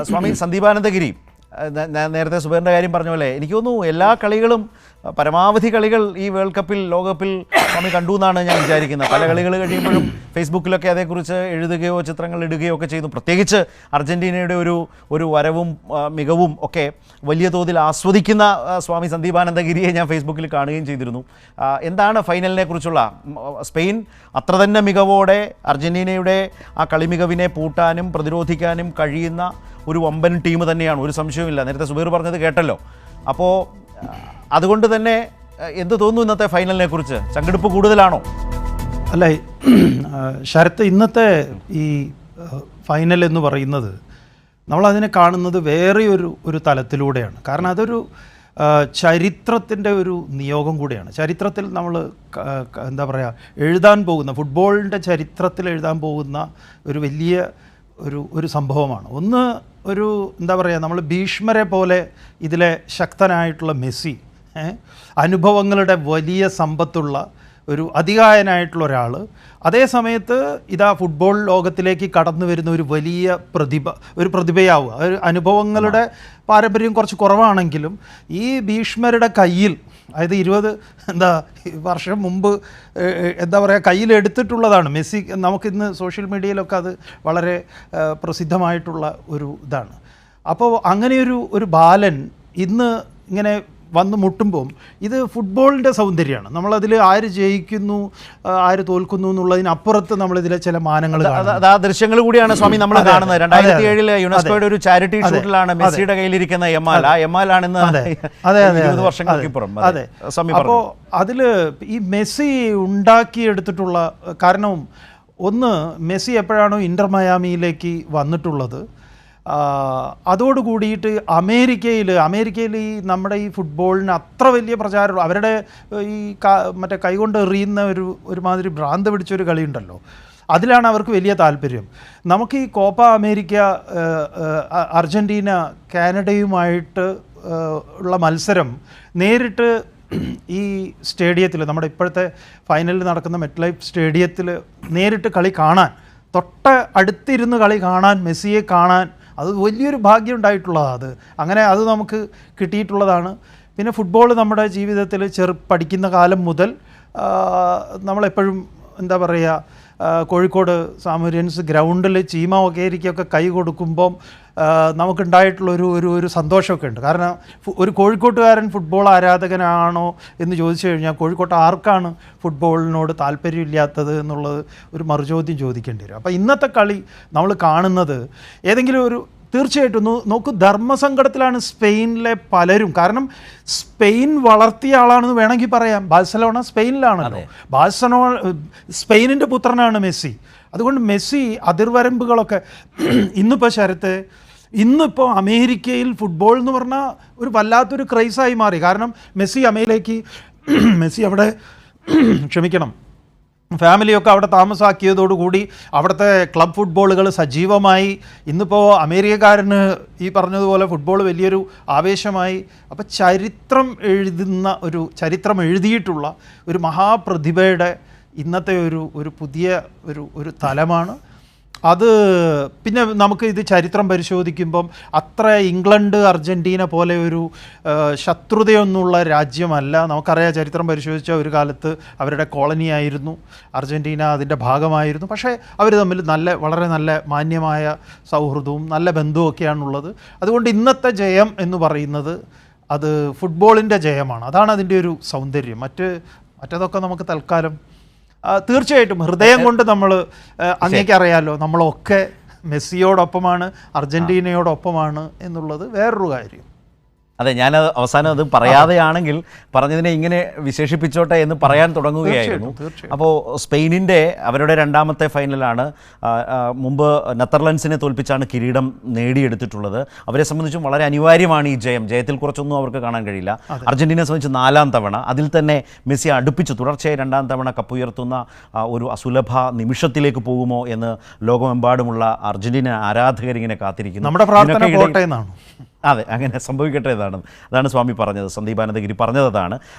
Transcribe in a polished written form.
സ്വാമി സന്ദീപാനന്ദഗിരി നേരത്തെ സുബേറിൻ്റെ കാര്യം പറഞ്ഞ പോലെ എനിക്ക് തോന്നുന്നു എല്ലാ കളികളും പരമാവധി കളികൾ ഈ വേൾഡ് കപ്പിൽ ലോകകപ്പിൽ സ്വാമി കണ്ടു എന്നാണ് ഞാൻ വിചാരിക്കുന്നത്. പല കളികൾ കഴിയുമ്പോഴും ഫേസ്ബുക്കിലൊക്കെ അതേക്കുറിച്ച് എഴുതുകയോ ചിത്രങ്ങൾ ഇടുകയോ ഒക്കെ ചെയ്തു. പ്രത്യേകിച്ച് അർജൻറ്റീനയുടെ ഒരു വരവും മികവും ഒക്കെ വലിയ തോതിൽ ആസ്വദിക്കുന്ന സ്വാമി സന്ദീപാനന്ദഗിരിയെ ഞാൻ ഫേസ്ബുക്കിൽ കാണുകയും ചെയ്തിരുന്നു. എന്താണ് ഫൈനലിനെ കുറിച്ചുള്ള സ്പെയിൻ അത്ര തന്നെ മികവോടെ അർജൻറ്റീനയുടെ ആ കളി മികവിനെ പൂട്ടാനും പ്രതിരോധിക്കാനും കഴിയുന്ന ഒരു വമ്പൻ ടീം തന്നെയാണ്, ഒരു സംശയവുമില്ല. നേരത്തെ സുബൈർ പറഞ്ഞത് കേട്ടല്ലോ. അപ്പോൾ അതുകൊണ്ട് തന്നെ എന്ത് തോന്നുന്നു ഇന്നത്തെ ഫൈനലിനെ കുറിച്ച്? ചങ്കെടുപ്പ് കൂടുതലാണോ? അല്ല ശരത്ത്, ഇന്നത്തെ ഈ ഫൈനൽ എന്ന് പറയുന്നത് നമ്മളതിനെ കാണുന്നത് വേറെ ഒരു തലത്തിലൂടെയാണ്. കാരണം അതൊരു ചരിത്രത്തിൻ്റെ ഒരു നിയോഗം കൂടിയാണ്. ചരിത്രത്തിൽ നമ്മൾ എന്താ പറയുക, എഴുതാൻ പോകുന്ന ഫുട്ബോളിൻ്റെ ചരിത്രത്തിൽ എഴുതാൻ പോകുന്ന ഒരു വലിയ ഒരു സംഭവമാണ്. ഒന്ന് എന്താ പറയുക, നമ്മൾ ഭീഷ്മരെ പോലെ ഇതിലെ ശക്തനായിട്ടുള്ള മെസ്സി, അനുഭവങ്ങളുടെ വലിയ സമ്പത്തുള്ള ഒരു അതികായനായിട്ടുള്ള ഒരാൾ, അതേ സമയത്ത് ഇതാ ഫുട്ബോൾ ലോകത്തിലേക്ക് കടന്നു വരുന്ന ഒരു വലിയ പ്രതിഭയാവുക. ഒരു അനുഭവങ്ങളുടെ പാരമ്പര്യം കുറച്ച് കുറവാണെങ്കിലും ഈ ഭീഷ്മരുടെ കയ്യിൽ, അതായത് 20 വർഷം മുമ്പ് എന്താ പറയുക കയ്യിലെടുത്തിട്ടുള്ളതാണ് മെസ്സി. നമുക്കിന്ന് സോഷ്യൽ മീഡിയയിലൊക്കെ അത് വളരെ പ്രസിദ്ധമായിട്ടുള്ള ഒരു ഇതാണ്. അപ്പോൾ അങ്ങനെയൊരു ബാലൻ ഇന്ന് ഇങ്ങനെ വന്ന് മുട്ടുമ്പം ഇത് ഫുട്ബോളിൻ്റെ സൗന്ദര്യമാണ്. നമ്മളതിൽ ആര് ജയിക്കുന്നു ആര് തോൽക്കുന്നു എന്നുള്ളതിനപ്പുറത്ത് നമ്മളിതിലെ ചില മാനങ്ങൾ ആ ദൃശ്യങ്ങൾ കൂടിയാണ് സ്വാമി നമ്മൾ കാണുന്നത്. 2007 യുനെസ്കോയുടെ ഒരു ചാരിറ്റി ഷൂട്ടിലാണ് മെസ്സിയുടെ കയ്യിലിരിക്കുന്ന എമാൽ. ആ എമാലാണെന്ന് 20 വർഷങ്ങൾക്കിപ്പുറം. അതെ. അപ്പോൾ അതിൽ ഈ മെസ്സി ഉണ്ടാക്കിയെടുത്തിട്ടുള്ള കാരണം, ഒന്ന് മെസ്സി എപ്പോഴാണോ ഇന്റർ മയാമിയിലേക്ക് വന്നിട്ടുള്ളത്, അതോടുകൂടിയിട്ട് അമേരിക്കയിൽ ഈ നമ്മുടെ ഈ ഫുട്ബോളിന് അത്ര വലിയ പ്രചാരമുള്ള, അവരുടെ ഈ മറ്റേ കൈകൊണ്ട് എറിയുന്ന ഒരുമാതിരി ഭ്രാന്ത് പിടിച്ചൊരു കളിയുണ്ടല്ലോ, അതിലാണ് അവർക്ക് വലിയ താല്പര്യം. നമുക്ക് ഈ കോപ്പ അമേരിക്ക അർജൻറ്റീന കാനഡയുമായിട്ട് ഉള്ള മത്സരം നേരിട്ട് ഈ സ്റ്റേഡിയത്തിൽ, നമ്മുടെ ഇപ്പോഴത്തെ ഫൈനലിൽ നടക്കുന്ന മെറ്റ്ലൈഫ് സ്റ്റേഡിയത്തിൽ നേരിട്ട് കളി കാണാൻ, അടുത്തിരുന്ന് കളി കാണാൻ, മെസ്സിയെ കാണാൻ, അത് വലിയൊരു ഭാഗ്യം ഉണ്ടായിട്ടുള്ളതാണ്. അത് നമുക്ക് കിട്ടിയിട്ടുള്ളതാണ്. പിന്നെ ഫുട്ബോൾ നമ്മുടെ ജീവിതത്തിൽ പഠിക്കുന്ന കാലം മുതൽ നമ്മളെപ്പോഴും എന്താ പറയുക, കോഴിക്കോട് സാമൂര്യൻസ് ഗ്രൗണ്ടിൽ ചീമ ഒക്കേരിക്കൊക്കെ കൈ കൊടുക്കുമ്പം നമുക്കുണ്ടായിട്ടുള്ള ഒരു സന്തോഷമൊക്കെ ഉണ്ട്. കാരണം ഒരു കോഴിക്കോട്ടുകാരൻ ഫുട്ബോൾ ആരാധകനാണോ എന്ന് ചോദിച്ചു കഴിഞ്ഞാൽ കോഴിക്കോട്ട് ആർക്കാണ് ഫുട്ബോളിനോട് താല്പര്യമില്ലാത്തത് എന്നുള്ളത് ഒരു മറുചോദ്യം ചോദിക്കേണ്ടി വരും. അപ്പോൾ ഇന്നത്തെ കളി നമ്മൾ കാണുന്നത് ഏതെങ്കിലും തീർച്ചയായിട്ടും നോക്കൂ, ധർമ്മസങ്കടത്തിലാണ് സ്പെയിനിലെ പലരും. കാരണം സ്പെയിൻ വളർത്തിയ ആളാണെന്ന് വേണമെങ്കിൽ പറയാം. ബാഴ്സലോണ സ്പെയിനിലാണല്ലോ. സ്പെയിനിൻ്റെ പുത്രനാണ് മെസ്സി. അതുകൊണ്ട് മെസ്സി അതിർവരമ്പുകളൊക്കെ ഇന്നിപ്പോൾ അമേരിക്കയിൽ ഫുട്ബോൾ എന്ന് പറഞ്ഞാൽ ഒരു വല്ലാത്തൊരു ക്രൈസായി മാറി. കാരണം മെസ്സി അവിടെ ഫാമിലിയൊക്കെ അവിടെ താമസാക്കിയതോടുകൂടി അവിടുത്തെ ക്ലബ് ഫുട്ബോളുകൾ സജീവമായി. ഇന്നിപ്പോൾ അമേരിക്കക്കാരന് ഈ പറഞ്ഞതുപോലെ ഫുട്ബോൾ വലിയൊരു ആവേശമായി. അപ്പോൾ ചരിത്രം എഴുതിയിട്ടുള്ള ഒരു മഹാപ്രതിഭയുടെ ഇന്നത്തെ ഒരു പുതിയ ഒരു തലമാണ് അത്. പിന്നെ നമുക്ക് ഇത് ചരിത്രം പരിശോധിക്കുമ്പം അത്ര ഇംഗ്ലണ്ട് അർജൻറ്റീന പോലെ ഒരു ശത്രുതയൊന്നുമുള്ള രാജ്യമല്ല. നമുക്കറിയാം, ചരിത്രം പരിശോധിച്ചാൽ ഒരു കാലത്ത് അവരുടെ കോളനിയായിരുന്നു അർജൻറ്റീന, അതിൻ്റെ ഭാഗമായിരുന്നു. പക്ഷേ അവർ തമ്മിൽ വളരെ നല്ല മാന്യമായ സൗഹൃദവും നല്ല ബന്ധവുമൊക്കെയാണുള്ളത്. അതുകൊണ്ട് ഇന്നത്തെ ജയം എന്ന് പറയുന്നത് അത് ഫുട്ബോളിൻ്റെ ജയമാണ്. അതാണ് അതിൻ്റെ ഒരു സൗന്ദര്യം. മറ്റതൊക്കെ നമുക്ക് തൽക്കാലം തീർച്ചയായിട്ടും ഹൃദയം കൊണ്ട് നമ്മൾ അങ്ങേക്കറിയാലോ, നമ്മളൊക്കെ മെസ്സിയോടൊപ്പമാണ്, അർജൻറ്റീനയോടൊപ്പമാണ് എന്നുള്ളത് വേറൊരു കാര്യം. അതെ, ഞാൻ അവസാനം അത് പറയാതെയാണെങ്കിൽ പറഞ്ഞതിനെ ഇങ്ങനെ വിശേഷിപ്പിച്ചോട്ടെ എന്ന് പറയാൻ തുടങ്ങുകയായിരുന്നു. അപ്പോൾ സ്പെയിനിൻ്റെ അവരുടെ രണ്ടാമത്തെ ഫൈനലാണ്. മുമ്പ് നെതർലൻഡ്സിനെ തോൽപ്പിച്ചാണ് കിരീടം നേടിയെടുത്തിട്ടുള്ളത്. അവരെ സംബന്ധിച്ചും വളരെ അനിവാര്യമാണ് ഈ ജയം. ജയത്തിൽ കുറച്ചൊന്നും അവർക്ക് കാണാൻ കഴിയില്ല. അർജൻറ്റീനയെ സംബന്ധിച്ച് 4ാം തവണ, അതിൽ തന്നെ മെസ്സി അടുപ്പിച്ച് തുടർച്ചയായി 2ാം തവണ കപ്പുയർത്തുന്ന ഒരു അസുലഭ നിമിഷത്തിലേക്ക് പോകുമോ എന്ന് ലോകമെമ്പാടുമുള്ള അർജൻറ്റീന ആരാധകരിങ്ങനെ കാത്തിരിക്കുന്നു. നമ്മുടെ പ്രാർത്ഥന പോട്ടെ എന്നാണ്. അതെ, അങ്ങനെ സംഭവിക്കട്ടെ. അതാണ് സ്വാമി പറഞ്ഞത്, സന്ദീപാനന്ദഗിരി പറഞ്ഞതാണ്.